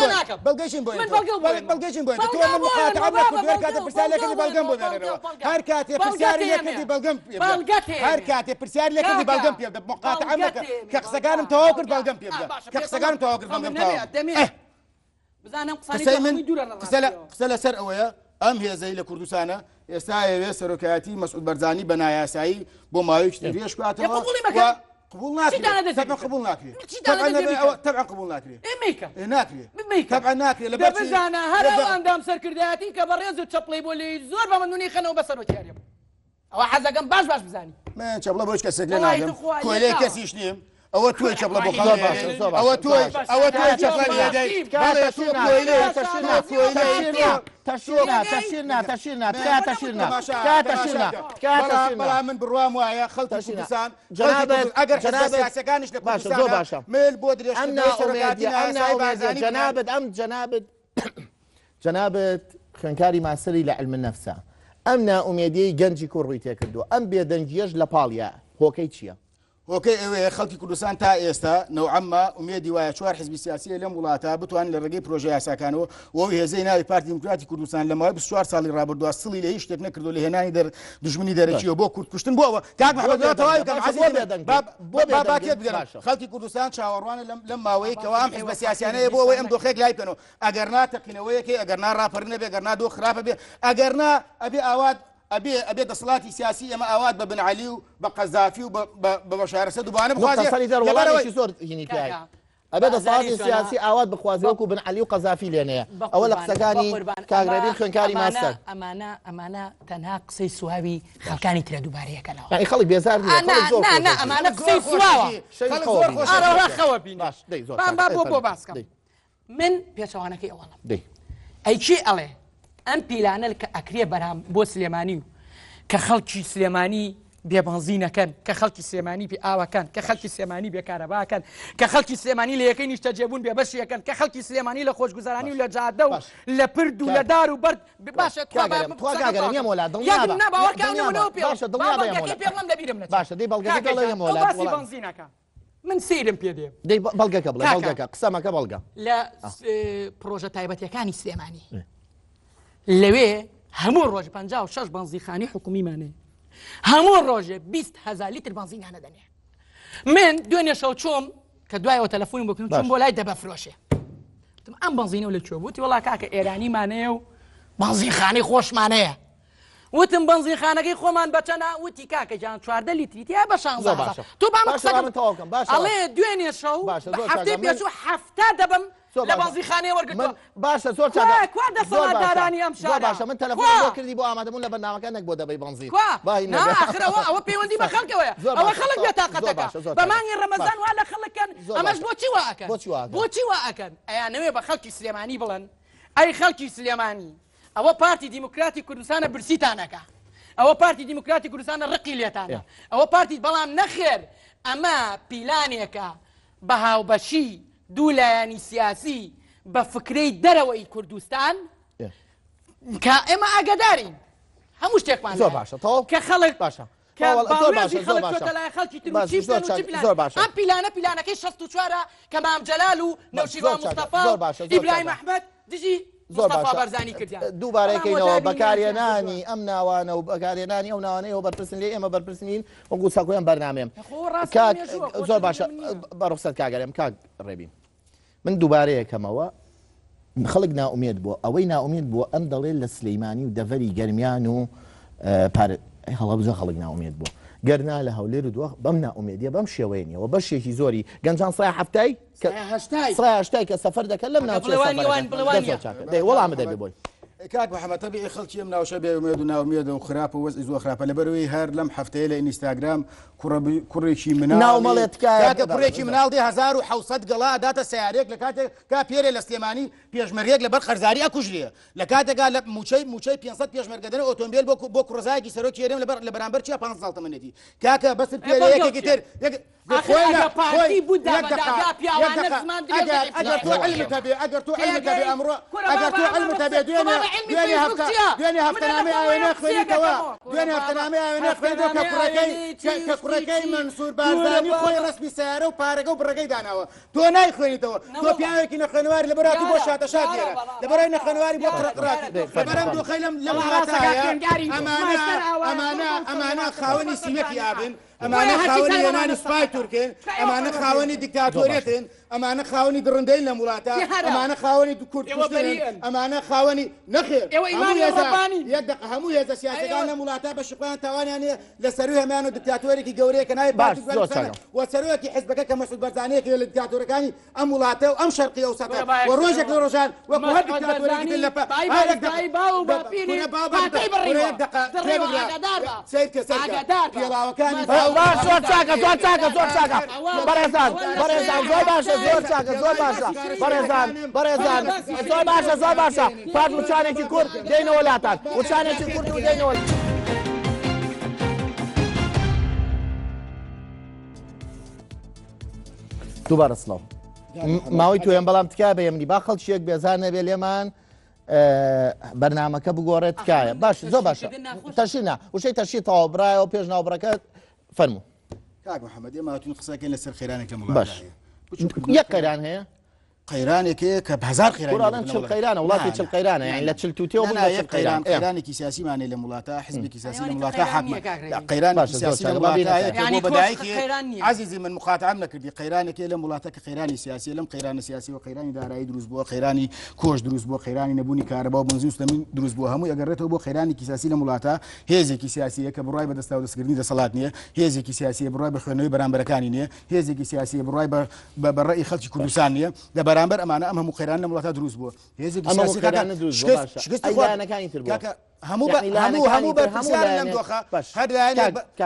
[SPEAKER 4] بەڵگەیشین بۆ تۆ من مخاتەب نەکردووە کاتێ پرسیارێکی بەڵگەم بۆ دانەرەوە هەر کاتێ پرسیاری لێکردی بەڵگەم هەر کاتێ پرسیاری لێکردی بەڵگەم پێ بدە مقاتەعەم نەکە کە قسەکانم تەواو کرد بەڵگەم پێ بدە کە قسەکانم تەواو کرد بەڵگەم تەواو
[SPEAKER 3] بزانم
[SPEAKER 4] قسە لەسەر ئەوەیە ئەم هێزەی لە کوردستانە ئێستا ئەوێ سەرۆکایەتی مەسعود بەرزانی بە نایاسایی بۆ ماوەیەکی درێژ کاتەوە قبول ناکرێت قبول ناکرێت طبعا قبول ناکرێت ناکرێت طبعا ناکرێت لە
[SPEAKER 3] بزانە هەر ئەندام سەرکردایەتی کە بەڕێز و چەپڵی بۆ لێ زۆر بە مندونی خەنەوە بە سەرۆکیارێ ئەوە حەزەکەم باش بزانی
[SPEAKER 4] من چەپڵە بۆ هیچ کەسێک لێ ناگەم کۆلەی کەسیش نیم ئەوە توی چەپڵە بۆ ئەوە توی چەپڵە لێدەی بەڵام من بڕوام وایە خەڵکی کوردستان ئەگەر سیاسەکانیش لە کوردستانە میل بۆ
[SPEAKER 2] جەنابەت خوێندکاری ماسەری لە علم النەفسە ئەم نائومێدیەی گەنجی کوڕ ڕووی تێکردووە ئەم بێدەنگیەش لە پاڵیە هۆکەی چییە؟
[SPEAKER 4] هۆکەی ئەوەیە خەڵکی کوردستان تا ئێستا نەوعەمما ئومێدی وایە چوار حزبی سیاسی لەم وڵاتە بتوانن لە ڕێگەی پرۆژە یاساکانەوە وەوی هێزەی ناوی پارتی دیموکراتی کوردستان لە ماوەی 24 ساڵی ڕابردووە سڵی لە هیچ شتێک نەکردو لە هێنانی دژمنی دەرەکیەوە بۆ کوردکوشتن بۆەوە کاک محەممەد تەواوی کەم باکێت بگەڕم خەڵکی کوردستان چاوەڕوانە لەم ماوەی کەوا ئەم حزبە سیاسیانەیە بۆ ئەوەی ئەم دۆخێک لای بکەنەوە ئەگەر ناتەقینەوەیەکی ئەگەر ناڕاپەڕ نەبێ ئەگەر نا دۆ خراپە بێ ئەگەر نا ئەبێ ئاوات ئەبێ دەسەڵاتی سیاسی ئەمە ئاوات بە بنعەلی و بە قەزافی و بە بەشار ئەسەد دووبانە
[SPEAKER 2] بخوازیێکی زۆر هینی پیاوی ئەبێ دەسەڵاتی سیاسی ئاوات بخوازی وەکو بنعەلی و قەزافی لێنەیە ئەوە لە قسەکانی کاگرێبین خوێندکاری ماستەر
[SPEAKER 3] ئەمانە تەنها قسەی سواوی خەڵکانی ترە دووبارەیەکەنەوە
[SPEAKER 2] یعنی خەڵک بێزار
[SPEAKER 3] ئەمانە قسەی سواوە بۆ باسکەم من پێچەوانەکەی ئەوڵم ئەی چی ئەڵێ ئەم پیلانە کە ئەکرێ بەرام بۆ سلێمانی و کە خەڵکی سلێمانی بێبەنزینەکەن کە خەڵکی سلێمانی بێ ئاوەکەن کە خەڵکی سلێمانی بێکارەباکەن کە خەڵکی سلێمانی لە یەکەی نیشتە جێبوون بێبەشیەکەن کە خەڵکی سلێمانی لە خۆشگوزارانی و لە جادە و لە پرد و لە دار و بەرد باشە
[SPEAKER 2] باشە
[SPEAKER 3] من سیرم پێ دێ
[SPEAKER 2] دەی بەڵگەکە بڵێ
[SPEAKER 3] کاکە.
[SPEAKER 2] بەڵگەکە قسەمەکە بەڵگە
[SPEAKER 3] لە پرۆژە تایبەتیەکانی سلێمانی لەوێ هەموو ڕۆژ 56 بنزینخانەی حکومیمانەیە هەموو ڕۆژێ 20,000 لیتر بنزینانە دەنێ من دوێنێ شەو چۆم کە دوایەوە تەلەفۆنی بکەم چۆم بۆ لای دەبەفرۆشێ وتم ئەم بنزینە و لەکوێ بووتی وەڵا کاکە ئێرانیمانەیە و بنزینخانەی خۆشمانەیە وتم بنزینخانەکەی خۆمان بەچەنە وتی کاکە جان 14 لیتری تیا بە 16 تو بام قسەکەم ئەڵێ دوێنێ شەو هەفتەی پێچوو هەفتە دەبم لە بنزینخانەیە وەرگرتووە
[SPEAKER 2] باشە زۆر
[SPEAKER 3] کوا دەسەڵاتدارانی ئەم شارە
[SPEAKER 2] باشە من تەلەفۆن بۆ کردی بۆ ئامادەبوون لە بەرنامەکە نەک بۆ دەبەی بنزین
[SPEAKER 3] ئەخرەوە ئەوە پەیوەندی بە خەڵکەوەیە ئەوە خەڵک بێتاقەتەکە بەمانگی ڕەمەزان وا لە خەڵکەن ئەمەش بۆچی وا ئەکەن بۆچی وا ئەکەن ئەیانەوێ بە خەڵکی سلێمانی بڵێن ئەی خەڵکی سلێمانی ئەوە پارتی دیموکراتی کوردستانە برسیتانەکە ئەوە پارتی دیموکراتی کوردستانە ڕقی لێتانە ئەوە پارتی بەڵام نەخێر ئەمە پیلانێکە بە هاوبەشی دوو لایەنی سیاسی بە فکرەی دەرەوەی کوردستان کە ئێمە ئاگادارین هەموو شتێکمان
[SPEAKER 2] زۆر باشە
[SPEAKER 3] کە خەڵک
[SPEAKER 2] باشە
[SPEAKER 3] خەڵکی ئەم پیلانەکەی 64 کە مام جەلال و نەوشیروان مستەفا ئیبراهیم ئەحمەد دژی مستەفا بەرزانی کردیان
[SPEAKER 2] دووبارەکەینەوە بەکارهێنانی ئەم ناوانە و بەکارهێنانی ئەو ناوانەیەوە بەرپرسن لێ ئێمە بەرپرسنین وەکو ساکۆیان بەرنامەیەم زۆر باشە بە ڕوخسەت کاگەرێم کاک ڕێبین من دووبارەیەکەمەوە خەڵک ناومێت بووە ئەوەی ناومێت بووە ئەم دەڵێت لە سلەیمانی و دەڤەری گەرمیان و هەڵەبزە خەڵک ناومێت بووە گەرنا لە هەولێر و دووە بەم ناومێدیە بەم شێوەیە نیەوە بەشێکی زۆری گەنجان سای هەفتای هەشتای کە سەفەر دەکەن لەم ناوچێ وەڵامە دەبێ بۆی
[SPEAKER 4] کاک محەممەد تەبیعی خەڵکی ئەم ناوشە بێمێد و ناومێد و خراپ و وەزئی زۆر خراپە لەبەرەوەی هەر لەم هەفتەیە لە ئینستاگرام کوڕێکی مناڵ
[SPEAKER 2] ناومەڵێت
[SPEAKER 4] کوڕێکی مناڵ 1600 گەڵا داتە سیارێک لە کاتێک کا پێرێ لە سلێمانی پێشمەرگێک لەبەر خەرزاری ئەکوژریە لە کاتێکا لە موچەی 500 پێشمەرگەدەنە ئۆتۆمبیل بۆ کوڕزایەکی سەرۆکی هێرێم لە بەرامبەر چیە 500 تەمەنێتی کاکە بەس پێرەیەکێکی تر ئەگەر تۆ علمت هەبێ ئەمڕۆ ئەگەر تۆ علمت هەبێ دوێنێ هەفتەنامەی ئاوێنە خوێنیتەوە دوێنێ هەفتەنامەی ئاوێنە خوێنیتەوە کە کوڕەکەی منسوور بارزانی خۆی ڕسمی سیارە و پارەکە و بڕەکەی داناوە تۆ نایخوێنیتەوە تۆ پیاوێکی نەخوێنەواری لەبەرات بۆ شاتە شات دێرە لەبەرای نەخوێنەواری بۆ قڕقڕاتی لەبەرم دۆخەی لەم وڵاتایە ئەمانە خاوەنی سیمەکی ئابن ئەمانە خاوەنی هێنانی سوپای تورکن ئەمانە خاوەنی دیکتاتۆریەتن ئەمانە خاوەنی دڕندەی لە وڵاتە ئەمانە خاوەنی کوردکوژن ئەمانە خاوەنی نەخێر هەموو هێزە سیاسەکان لە وڵاتە بە شقیان تاوانیان لە سەروی هەمان و دیکتاتۆرێکی گەورەیە کە ناوی وە سەرۆکی حیزبەکە کە مەسعود بەرزانەیەکی لە دیکتاتۆرەکانی ئەم وڵاتە و ئەم شەرقی ئەو سەتە و ڕۆژێک لە ڕۆژان وەکو هەر دیکتاتۆرێکی لە پێڵاوەکانی
[SPEAKER 2] زۆر چاکە زۆر چاکە زۆر چاکە بەڕێزان زۆر باشە زۆر چاکە زۆر باشە بەڕێزان زۆر باشە زۆر باشە پاش وچانێکی کورد دێنەوە لاتان وچانێکی کورد و دێنەوە دووبارە سڵاو ماوەی توێن بەڵام تکای بە ئەمنی با خەڵکیێک بێزار نەبێ لێمان بەرنامەکە بگۆڕێت تکایە باش زۆر باشە تەشینا وشەی تەشی تەواو برایەوە پێش ناوبڕەکە فەرموو
[SPEAKER 4] کاک محەممەد ئێمە هاتوون قسەکەین لەسەر خێرانێک لە وڵات
[SPEAKER 2] یەک قەیران هەیە
[SPEAKER 4] قەیرانێکەیە کە هزار
[SPEAKER 2] خێران چل قەیرانە وڵاتی چل قەیرانە یعنی لە چل تووتێەوە
[SPEAKER 4] قەیرانێکی سیاسیمانێ لە وڵاتە حزبێکی سیاسی لە وڵاتە حاکمە قەیرانێکی سیاسی لە وڵاتە بەدایکی عزیزی من مخاتعم نەکردی قەیرانێکی لەم وڵاتە کە قەیرانی سیاسی لەم قەیرانە سیاسی و قەیرانی دارایی دروست بووە قەیرانی کۆش دروست بووە قەیرانی نەبوونی کارەبا و بنزین و سلەمین دروست بووە هەمووی ئەگەڕێتەوە بۆ قەیرانێکی سیاسی لەم وڵاتە هێزێکی سیاسیە کە بڕای بە دەستا و دەستگرنی دەسەڵات نییە هێزێکی سیاسی بڕای بە خوێندنەوەی بەرامبەرەکانی نییە هێزێکی سیاسی بڕای بە ڕێی خەڵکی کوردستان نییە لە بەرامبەر ئەمانە ئەم هەموو قەیران لە وڵاتە دروست بووە هێزێکی سیاسی هەموو بەرپرسیار لەم دۆخە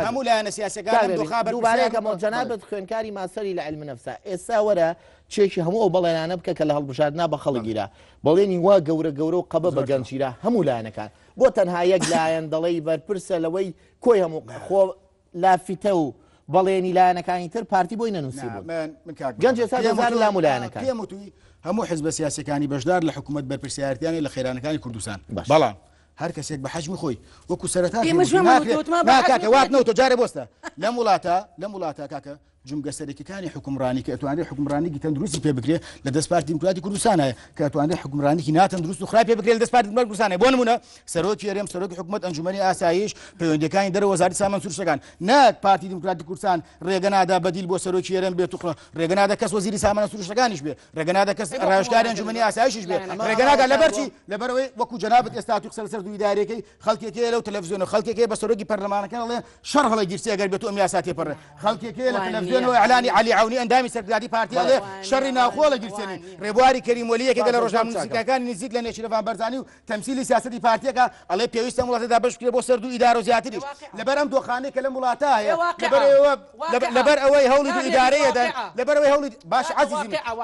[SPEAKER 4] هەموو لایەنە سیاسەکان لەم دۆخە
[SPEAKER 2] دووبارەکەمەوە جەنابەت خوێندکاری ماسەری لە علم نەفسە ئێستا وەرە چێکی هەموو ئەو بەڵێنانە بکە کە لە هەڵبژاردنا بە خەڵگیرە بەڵێنی وا گەورە و قەبە بە گەنجیرە هەموو لایەنەکان بۆ تەنها یەک لایەن دەڵێی بەرپرسە لەوەی کۆی هەموو خۆ لافیتە و بەڵێنی لایەنەکانی تر پارتی بۆی نەنووسی بوون گەنج ئێستا دەزار لام و لایەنەکان
[SPEAKER 4] پێم وتووی هەموو حزبە سیاسەکانی بەشدار لە حکوومەت بەرپرسیارەتیانی لە خێرانەکانی کوردستان بەڵام هەر کەسێک بە حەجمی خۆی وەکو سەرەتا وات نەوتۆ جارێ بۆستە لەم وڵاتە کاکە جمگە سەرەکیەکانی حکومڕانی کە ئەتوانێت حکومڕانێکی تەندروستی پێ بکرێت لە دەست پارتی دیموکراتی کوردستانە کە ئەتوانێت حکومڕانێکی ناتەندروست و خراپ پێ بکرێت لە دەست پارتی دیموکراتی کوردستانە. بۆ نمونە سەرۆکی هەرێم سەرۆکی حکوومەت ئەنجومەنی ئاسایش پەیوەندیەکانی دەرەوە وەزارەتی سامان سروشتەکان ناک پارتی دیموکراتی کوردستان ڕێگە نادا بەدیل بۆ سەرۆکی هەرێم بێت و ڕێگە نادا کەس وەزیری سامان سروشتەکانیش بێ ڕێگە نادا کەس ڕایشکاری ئەنجومەنی ئاسایشیش بێ ڕێگە نادا لەبەرچی لەبەرەوەی وەکو جەنابەت ئێستا تو قسە لەسەر دوو ئیدارەکەی خەڵکێکەیە لەو تەلەڤیزیۆنە خەڵکێکەیە بە سەرۆکی پەرلەمانەکان ئەڵێ شەڕ هەڵی گیرسی ئەگەر بێت و ئەم یاسا تێپەڕێ خەڵکێکەیە لە تەلەڤیزیۆنەوە ئەعلانی عەلی عەونی ئەندامی سەرکرداتی پارتی ئەڵێ شەڕی ناوخۆ لە گیرسێنی ڕێبواری کەریم وەلیەکێکە لە ڕۆژنامە نووسینەکانی نزیک لە نێچیرەڤان بەرزانی و تەمسیلی سیاسەتی پارتیەکە ئەڵێ پێویستە وڵاتەدا بەش بکرێت بۆ سەر دوو ئیدارە و زیاتریش لەبەر ئەم دۆخانەیە کە لەم وڵاتە هەیە لەبەر ئەوەی هەوڵی دوو ئیدارەیە دەن لەبەر ئەوەی هەوڵی باش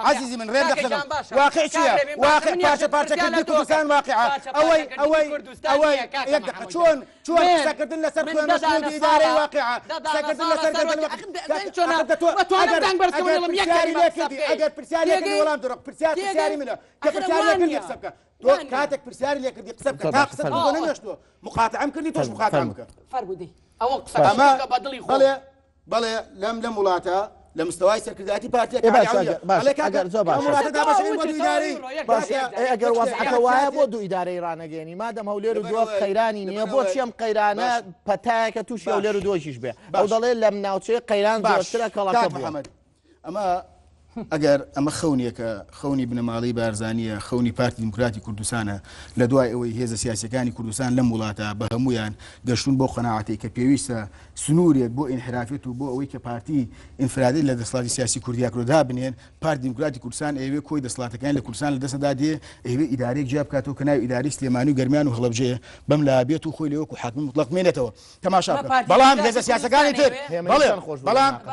[SPEAKER 4] عەزیزی من ڕێم دەخەم واقع چییە واقع پارچە پارچەکردنی کوردستان واقعە ئەوەی یەک دقیقە چۆن قسەکردن لەسەر خوێندنەوەی ئیدارەی واقعە قسەکردن لەسەر ئەگەر پرسیاری لێکردی وەڵام دڕۆ پرسیاری منە کە پرسیاری لێکردی قسە بکە تۆ کاتێک پرسیاری لێکردی قسە بکە تا قسە بۆ نەنوێشتووە مقاتعەم کردی تۆش مقاتعەم بکە
[SPEAKER 3] فەرمودی ئەوە قسە بەدڵی خۆ
[SPEAKER 4] بەڵێ لەم وڵاتە لە مستەوای سەرکردایەتی پارتیەکە
[SPEAKER 2] ئەگەر وەزعەکە وایە بۆ دوو ئیدارەی ڕانەگەێنی مادەم هەولێر و دۆ قەیرانی نییە بۆچی ئەم قەیرانە پەتایەکە تووشی هەولێر و دۆشیش بێ ئەو دەڵێ لەم ناوچەی قەیران زۆرترە کەڵەکە بووە
[SPEAKER 4] ئەمە ئەگەر ئەمە خەونیەکە خەونی بنەماڵی بارزانیە خەونی پارتی دیموکراتی کوردستانە لە دوای ئەوەی هێزە سیاسەکانی کوردستان لەم وڵاتە بە هەمویان گەشتون بۆ قەناعەتی کە پێویستە سنوورێک بۆ ئینحرافێت و بۆ ئەوەی کە پارتی ئینفرادی لە دەسەڵاتی سیاسی کوردیاکرۆدا بنێن پارتی دیموکراتی کوردستان ئەوێ کۆی دەسەڵاتەکانی لە کوردستان لە دەستدا دێ ئەوێ ئیدارێک جیا بکاتەوە کە ناوی ئیداری سلێمانی و گەرمیان و هەڵەبجەیە بەم لا بێت و خۆی لەوەکو حاکم مطلق مێنێتەوە تەماشا بکە بەڵام هێزە سیاسەکانی تر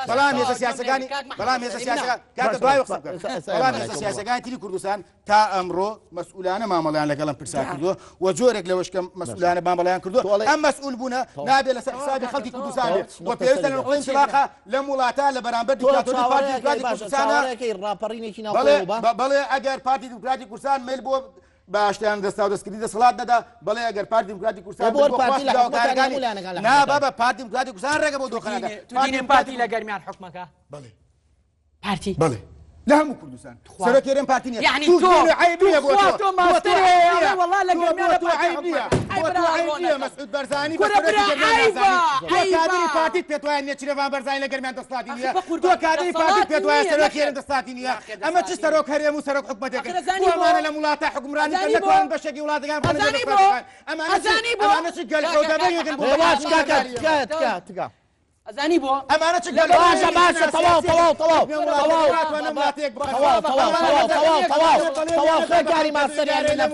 [SPEAKER 4] بەڵام هێزە سیاسەکانی بەڵام هێزە سیاسەکان کاتە دوای قسە بکە بەڵام هێزە سیاسەکانی تری کوردستان تا ئەمڕۆ مەسئولانە مامەڵیان لەگەڵم پرسا کردووە و جۆرێک لەوەش کە مەسئولانە مامەڵیان کردووە ئەم مەسئول بوونە نابێت لەسەر حسابی خەڵکی کوردستان و پێویستە لە نقطەی انطلاقە لەم وڵاتە لە بەرامبەر دیکتاتۆری پارتی دیموکراتی کوردستانە بەڵێ ئەگەر پارتی دیموکراتی کوردستان میل بۆ باشتیان دەستا و دەستکردی دەسەڵات دەدا بەڵێ ئەگەر پارتی دیموکراتی کوردستان نا بابە پارتی دیموکراتی کوردستان ڕێگە بۆ دۆخەنەکە
[SPEAKER 3] پارتی لە گەرمیان حکومەکە
[SPEAKER 4] بەڵێ
[SPEAKER 3] پارتی
[SPEAKER 4] بەڵێ لە هەموو کوردستان سەرۆکی هەرێم پارتی نییە
[SPEAKER 3] یعنی تۆ عیبیە بۆ تۆ ماستەرێ وەڵا لە گەرمیانە
[SPEAKER 4] تۆ عیبیە مەسعود بەرزانی بە کادری پارتیت پێت وایە نێچیرەڤان بەرزانی لە گەرمیان دەسەڵاتی نییە تۆ کادری پارتیت پێت وایە سەرۆکی هەرێم دەسەڵاتی نییە ئەمە چ سەرۆک هەرێم و سەرۆک حکومەتێکن ئەمانە لە وڵاتە حکومڕانی دەکەن بەشێکی وڵاتەکان ئەمانە چ گەلکەوتەبەیەکن بۆ
[SPEAKER 3] ئەزانی بۆ
[SPEAKER 2] ئەمانە چ باشە تەواو خێکاری ماستەریانێ لە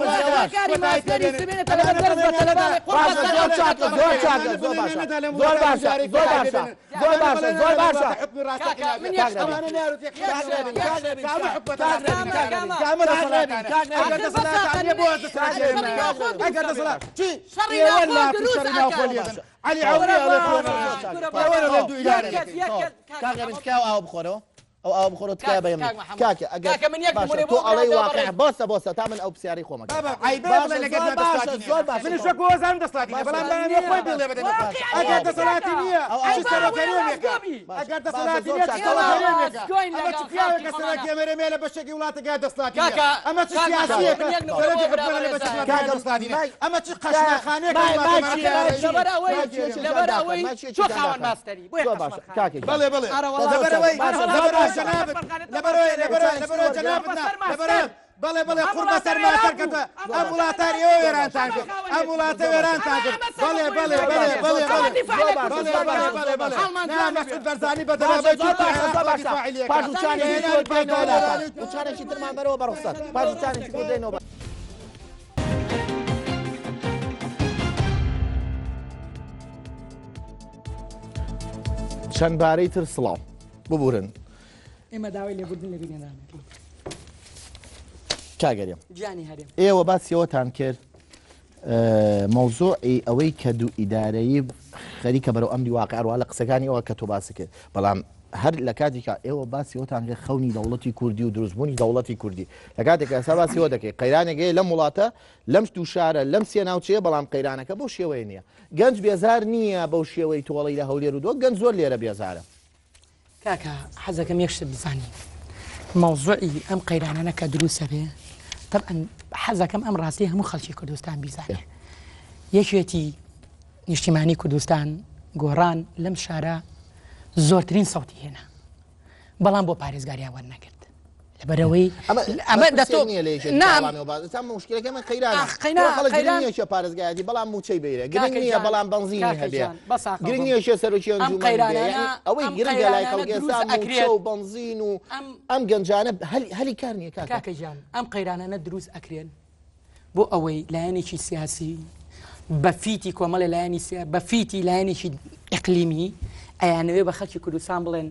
[SPEAKER 2] علی عەونی ئاو بخۆرەوە ئەو بخۆرە تکای بەم کاکە ئەگەر تۆ ئەڵەی واقع بۆسە تا من ئەو پرسیاری خۆمە منش وەکو وەزارم دەسەڵاتی بەڵام خۆی بڵێ بدەن ئەگەر دەسەڵاتی نییە ئەگەر دەسەڵاتی نییە سەرۆکی ئەمەرەمێ لە بەشێکی وڵاتەکە دەسەڵاتی ئەمە چ سیاسیەکە ئەمە چ قەشنەخانەیەکە
[SPEAKER 3] لەبەر ئەوەی چۆ خاوەن ماستەری
[SPEAKER 4] بەڵێ بەڵێ قوربە سەرماسەر کردووە ئەم وڵاتانی ئەوە وێرانتان کرد ئەم وڵاتە وێرانتان کرد بەڵێ مەسعود بەرزانی بەدەوابەی
[SPEAKER 2] پاشوچانێکی ترمان بەرەوە بەڕوخسەت پاشوچانێکی دێنەوە چەند بارەی تر سڵاو ببورن
[SPEAKER 3] ئێمە داوای لێبوردن لە بینێدان
[SPEAKER 2] کاگەریم
[SPEAKER 3] جانی هەرێم
[SPEAKER 2] ئێوە باسیەوەتان کرد مەوزوعی ئەوەی کە دوو ئیدارەیی خەریکە بەرەو ئەمری واقعڕوا لە قسەکانی ئەوە کە تۆ باسی کرد بەڵام هەر لە کاتێکا ئێوە باسیەوەتان کرد خەونی دەوڵەتی کوردی و دروستبوونی دەوڵەتی کوردی لە کاتێکە ئێستا باسیەوە دەکەیت قەیرانێکەیە لەم وڵاتە لەم دوو شارە لەم سێ ناوچەیە بەڵام قەیرانەکە بەو شێوەیە نییە گەنج بێزار نییە بەو شێوەی تۆڵی لە هەولێر و دۆ گەنج زۆر لێرە بێزارە
[SPEAKER 3] کاکە حەزەکەم یەک شت بزانی مەوزوعی ئەم قەیرانانە کە دروستە بێ طبعا حەزەکەم ئەم ڕاستی هەموو خەڵکی کوردستان بیزانێ یەکێتی نیشتیمانی کوردستان گۆڕان لەم شارە زۆرترین سەوتی هێنا بەڵام بۆ پارێزگاریان وەرنەگرت لەبەرەوەی ئەمە
[SPEAKER 2] مشکلەکەمە قەیرانێکە پارێزگایەتی بەڵام موچەی بێرە گرنگ نییە بەڵام بەنزینی هەبێ گرنگ نییە شێ سەرۆکیان ئەوەی گرنگە لای خەڵکێستا و بەنزین و ئەم گەنجانە هەلی کار نییە
[SPEAKER 3] کاکەجان ئەم قەیرانانە دروست ئەکرێن بۆ ئەوەی لایەنێکی سیاسی بەفیتی کۆمەڵی لایەنی بەفیتی لایەنێکی ئیقلیمی ئەیانەوێ بە خەڵکی کوردستان بڵێن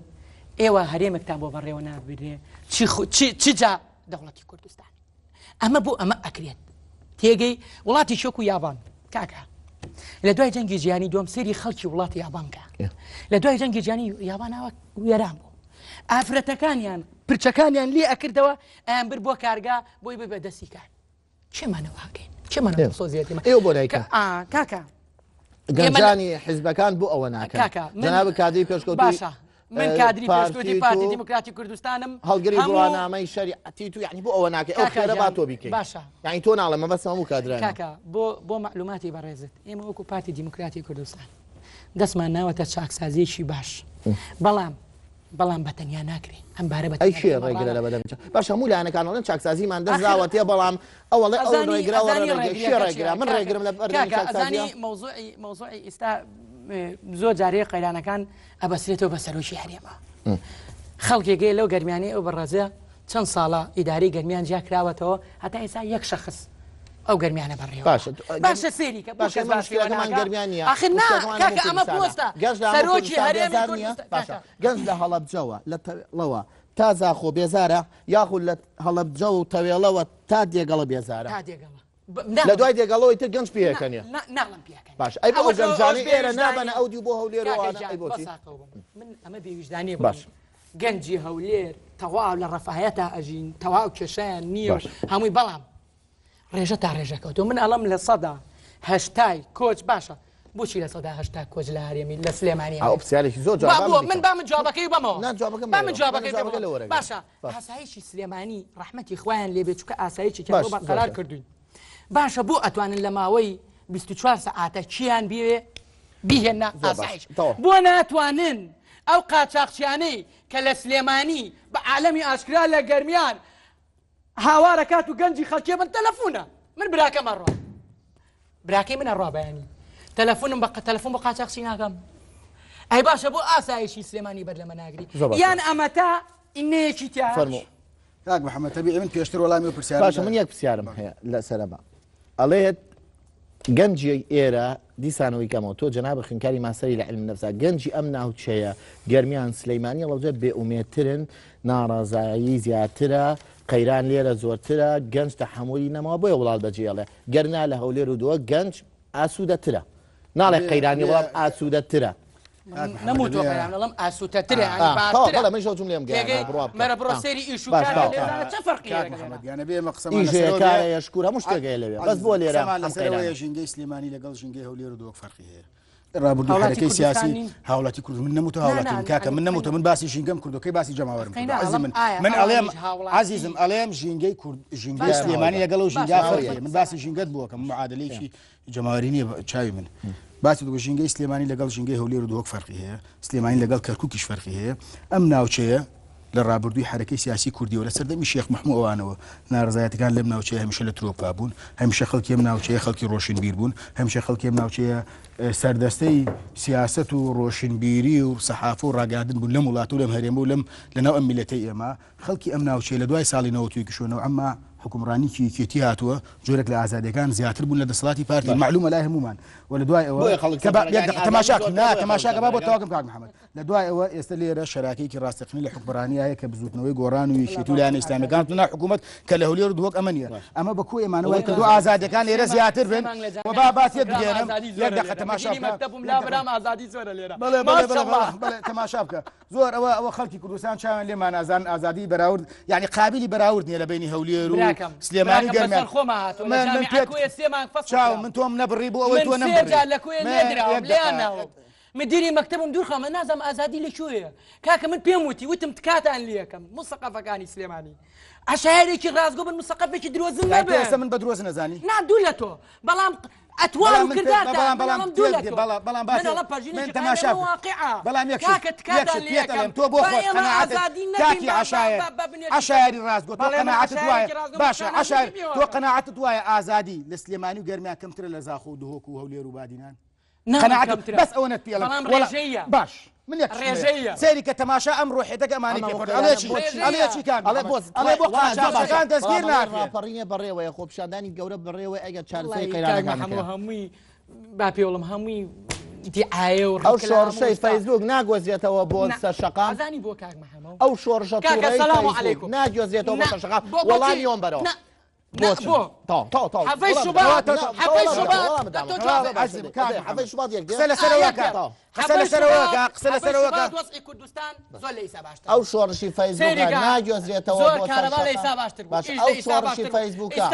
[SPEAKER 3] ئێوە هەرێمێکتان بۆ بەڕێوە نابێ چجا دەوڵەتی کوردستان ئەمە بۆ ئەمە ئەکرێت تێگەی وڵاتی شۆک و یابان کاکە لە دوای جەنگی جیهانی دوم سێری خەڵکی وڵاتی یابانکە لە دوای جەنگی جیهانی یابانەوە وێران بوو ئافرەتەکانیان پرچەکانیان لێ ئەکردەوە ئەیان بر بۆ کارگا بۆی ببێ دەستی کار چێمانەوەکەین چێمانە سۆزیەتی
[SPEAKER 2] ئێوە بۆ لایکە
[SPEAKER 3] کاکە
[SPEAKER 2] گەنجانی حیزبەکان بۆ ئەوە ناکەن جەناب کادری پێشکەوتوی
[SPEAKER 3] باشە من کادری پێشکەوتی پارتی دیموکراتی کوردستانم
[SPEAKER 2] هەڵگری بڕوانامەی شەریعەتی تو یعنی بۆ ئەوە ناکەی ئەو خێرە با تۆ بیکەی
[SPEAKER 3] باشە
[SPEAKER 2] یعنی تۆ ناڵێ مەبەستم هەموو کادران
[SPEAKER 3] کاکە بۆ معلوماتی بەڕێزت ئێمە وەکو پارتی دیموکراتی کوردستان دەستمان ناوەتە چاکسازیەکی باش بەڵام بەتەنیا ناکرێ ئەم بارە بە
[SPEAKER 2] ئەی شێ ڕێگرە لە بەدەم باش هەموو لایەنەکانەڵێن چاکسازیمان دەستراوەتێ بەڵام ئەوڵێ ئەو ڕێگرا من ڕێگرم لە
[SPEAKER 3] ئەزانی مەوزوعی ئێستا زۆر جارەیە قەیرانەکان ئەبەسرێتەوە بە سەرۆکی هەرێمە خەڵکێکی لەو گەرمیانەی ئەو بەڕێزە چەند ساڵە ئیداری گەرمیان جیا کراوەتەوە هەتا ئێستا یەک شەخص ئەو گەرمیانە بەڕێوە باشە سێریکە
[SPEAKER 2] باشمان گەرمیانە
[SPEAKER 3] کاکە ئەمە پۆستە سەرۆکی هەرێمی
[SPEAKER 2] گەنج لە هەڵەبجەوە لەوە تا زاخۆ بێزارە یاخود لە هەڵەبجە و تەوێڵەوە تا دێگەڵە بێزارە لە دوای دێگەڵەوەی تر گەنج پێەکەنێ باش ئەی بۆ گەنجانە ئێرە نابەنە ئەو دی بۆ هەولێرەوەوانە ئەی بۆچی
[SPEAKER 3] من ئەمە بێویژدانی باش گەنجی هەولێر تەواو لە ڕەفاهەتە ئەژین تەواو کێشیان نییە هەمووی بەڵام ڕێژە تا ڕێژەکەوتۆ من ئەڵم لە سەدا هەشتای کۆچ باشە بۆچی لە سەدا هەشتا کۆچ لە هەرێمی لە سلێمانی
[SPEAKER 2] ئۆپسیالێکی زۆر
[SPEAKER 3] من با من جوابەکەی بەمەوە من جوابەکەی باشە ئاسایشی سلێمانی ڕەحمەتی خوایان لێبێ چووکە ئاسایشی بە قەرار کردوین باشە بۆ ئەتوانن لە ماوەی 24 سەعاتە چیان بێ بیهێنە ئاسایش بۆ ناتوانن ئەو قاچاقچیانەی کە لە سلێمانی بە عالەمی ئاشکرا لە گەرمیان هاوارە کات و گەنجی خەڵکێ من تەلەفۆنە من براکەمە ڕۆ براکەی منە ڕابیانی تەلەفۆنم بە تەلەفۆن بە قاچاقچی ناکەم ئەی باشە بۆ ئاسایشی سلێمانی بەرلەمە ناگری یان ئەمە تا ئینەیەکی تیا
[SPEAKER 4] کاک محەممەد تەبیعی من پێشتر وەڵامی و پرسیار
[SPEAKER 2] باشە من یەک پرسیارم هەیە لە سەرەما ئەڵێت گەنجی ئێرە دیسانەوەی کەمەوە تۆ جەناب خوێندکاری ماسەری لە علم نەفس گەنجی ئەم ناوچەیە گەرمیان سلەیمانی لەوجە بێئومێدترن ناڕازایی زیاترە قەیران لێرە زۆرترە گەنج تەحمولی نەماوە بۆیە وڵات بەجێڵێ گەرنا لە هەولێر و دووە گەنج ئاسوودەترە ناڵێ قەیرانی وڵام ئاسوودەترە
[SPEAKER 3] نەموتۆڵم ئاسووتەترە
[SPEAKER 2] من شۆ جملێم
[SPEAKER 3] مەرە بڕۆ سێری ئیش چه
[SPEAKER 2] فەرقیکارە شکوورە هەموو شتێگەی لەوێ بەس بۆ لێرە
[SPEAKER 4] ژینگەی سلێمانی لەگەڵ ژینگەی هەولێر و دۆک فەرقی هەیە ڕابردوو حرەکەی سیاسی هاوڵاتی کورد من نەموتە هاوڵاتی کاکە من نەموتە من باسی ژینگەم کردەکەی باسی جەماوەرم من ئەڵێم عزیزم ئەڵێم ژینگەی کورد ژینگەی سلێمانی لەگەڵ و ژینگا فەرقی من باسی ژینگەت بووەکەم معادلەیەکی جەماوەری نییە چاوی من باسی دووە ژینگەی سلێمانی لەگەڵ ژینگەی هەولێر و دۆک فەرقی هەیە سلێمانی لەگەڵ کەرکووکیش فەرقی هەیە ئەم ناوچەیە لە ڕابردووی حرەکەی سیاسی کوردیەوە لە سەردەمی شێخ مەحموود ئەوانەوە ناڕزایەتەکان لەم ناوچەیە هەمیشە لە ترۆپا بوون هەمیشە خەڵکی ئەم ناوچەیە خەڵکی ڕۆشنبیر بوون هەمیشە خەڵکی ئەم ناوچەیە سەردەستەی سیاست و ڕۆشنبیری و سەحافە و ڕاگاندن بوون لەم وڵات و لەم هەرێمە و لەناو ئەم میلەتەی ئێمە خەڵکی ئەم ناوچەیە لە دوای ساڵی 90 کشۆنەوە ئەمما حکومڕانیکی کێتی هاتووە جۆرێک لە ئازادەکان زیاتر بوون لە دەسەڵاتی پارتی معلومە لای هەمومان و لە دوای ئەوە تەماشاکە با بۆ تەواکەم کاک محەممەد لە دوای ئەوە ئێستا لێرە شەراکەیەکی ڕاستەقینی لە حکومڕانی هەیە کە بزوتنەوەی گۆڕان و یەکێتی و لایەنە ئیسلامیەکان تۆ حکوومەت کە لە هەولێر و دووەک ئەمە نیە ئەمە بە کۆی ئێمانەوەی کە دوو ئازادەکان لێرە زیاتر بن و با باسیێت بگێنم یەک دەقە تەماشا بڵێ تەماشا بکە زۆر ئەوە خەڵکی کوردستان چاویان لێمان ئازان ئازادی بەراورد یعنی قابلی بەراورد نیە لە بینی هەولێر و سلێمانی چاو من تۆم نەبڕی بوو ئەوەی تۆ نەبڕی
[SPEAKER 3] مدیری مەکتەبم دوورخەمە نازانم ئازادی لەکوێیە کاکە من پێم وتی وتم تکاتان لێ یەکەم مستەقەفەکانی سلێمانی عشایرێکی ڕازگۆ بن مستەقەفێکی درۆزن نەبێ
[SPEAKER 4] ئێستا من بە درۆز نەزانی
[SPEAKER 3] نادوو لە تۆ بەڵام ئەتوار و کرداتە
[SPEAKER 4] بەڵام من تەماشا بەڵام یەکشم تۆ بۆ خۆت کاکی عشایری ڕازگۆ تۆ قەناعەتت وایە باشە عشایر تۆ قەناعەتت وایە ئازادی لە سلێمانی و گەرمیان کەمترە لە زاخۆ و دهۆک و هەولێر و بادینان قەناعەت بەس ئەوەنت پێڵم باش من
[SPEAKER 3] ڕێژەیە
[SPEAKER 4] سێری کە تەماشا ئەم ڕۆحێتەکە ئەمانی پێڵێکی کان ئەڵێ بۆ قاچاقەکان دەستگیر ناکرێت
[SPEAKER 2] پەڕینە بەڕێوەیە خۆپشاندانی گەورە بەڕێوە ئەگەر چارەسەری
[SPEAKER 3] هەمووی با پێوڵم هەمووی دیعایە و
[SPEAKER 2] ئەو شۆڕشەی فەیسبوک ناگۆزێتەوە بۆ سەرشەقام
[SPEAKER 3] ئازانی بۆ کاک مەحەمەد
[SPEAKER 2] ئەو شۆڕشە ناگۆزێتەوە بۆ سەرشەقام وەڵامی ئەوم بەرەوە
[SPEAKER 3] حەفەی شوبات
[SPEAKER 2] حەفەی شوبات یەک
[SPEAKER 4] قسە لەسەرەوەکە
[SPEAKER 3] وەزعی کوردستان زۆر لە ئیسا باشتر
[SPEAKER 2] ئەو شۆڕشی فەیسبوک ناگۆزرێتەوە
[SPEAKER 3] زۆر کارەبا لە ئیسا باشتر
[SPEAKER 2] باش ئەو شۆڕشی فەیسبوکە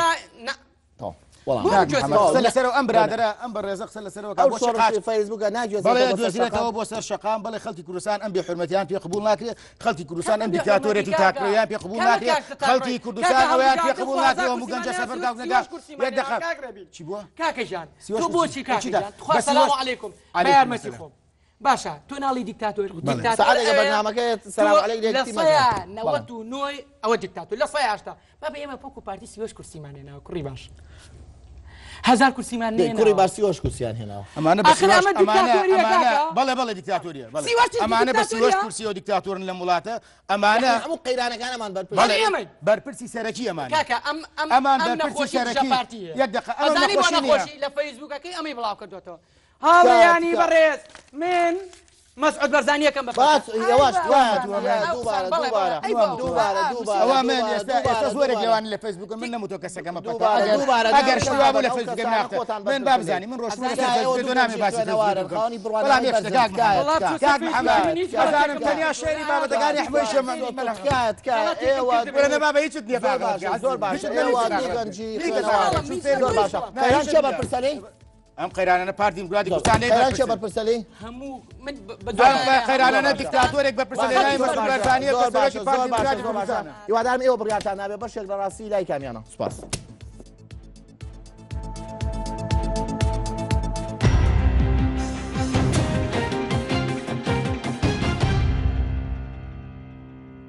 [SPEAKER 4] قسە لەسەرەوە ئەم برادرە ئەم بەڕێزە قسە لەسەرەوە
[SPEAKER 2] ئەو شۆڕشی فەیسبوکە
[SPEAKER 4] ناگۆزرێتەوە بۆ سەر شەقام بەڵێ خەڵکی کوردستان ئەم بێحورمەتیان پێ قبول ناکرێت خەڵکی کوردستان ئەم دیکتاتۆرێتی تاکرێیان پێ قبول ناکرێت خەڵکی کوردستان ئەویان پێ قبول ناکرێت و گەنجە سەفەرگاوزەگا یەک دقیقە چی بووە
[SPEAKER 3] کاکەجان تۆ بۆچی کاکەجان خوا سەلام عەلەیکم بەیارمەتی خۆم باشە تۆ ناڵی دیکتاتۆر
[SPEAKER 2] سەعادێکە بەرنامەکەت سەلام عەلەیک لێکتی
[SPEAKER 3] لە 99 ئەوە دیکتاتۆر لە 180 بابە ئێمە پۆک و پارتی سیۆش کورسیمان هێناوە کوڕی باش هزار کورسیمان نێناوە
[SPEAKER 2] کوڕی بارسیۆش کورسیان هێناوە
[SPEAKER 4] ئەمانە بەڵێ دیکتاتۆریە ئەمانە بە سیۆش کورسی و دیکتاتۆرن لە وڵاتە ئەمانە
[SPEAKER 2] هەموو قەیرانەکانەمان
[SPEAKER 4] بەرپرسی سەرەکی ئەمان
[SPEAKER 3] کاکە ئەم نەخۆشی پارتیە
[SPEAKER 4] یەک دقیقە
[SPEAKER 3] ئەزانی بۆ نەخۆشی لە فەیسبووکەکەی ئەمەی بڵاو کردوێتەوە هاوڵێیانی بەڕێز من مسعود بەرزانی یەکەم بە
[SPEAKER 4] ئەوە من ئێستا زۆرێک لەوانە لە فەیسبووکە من نەموتۆ کەسەکەمە ئەگەر شوا بوو لە فەیسبووکە نافتە من بابزانی من ڕۆژ نامی باسی بەڵام یەکشتە کاک محەممەد ئەزانم تەنیا شێری بابەتەکانی حمۆیشە منە بابە هیچت نییە
[SPEAKER 2] زۆر باشە ئێوە دووگەنجی زۆر باشە قەیران چێ بەرپرسەلی
[SPEAKER 4] ئەم قەیرانە پارتی دیموکراتی کوردستان
[SPEAKER 2] قەیران چێ بەرپرسەلی
[SPEAKER 3] هەموو من
[SPEAKER 4] قەیرانە دیکتاتۆرێک بەرپرسەلی لای مسعود بەرزانیە بەرپرسەری پارتی دیموکراتی کوردستانە
[SPEAKER 2] هیوادارم ئێوە بڕیارتان نابێت بەشێک لە ڕاستی لای کامیانە سوپاس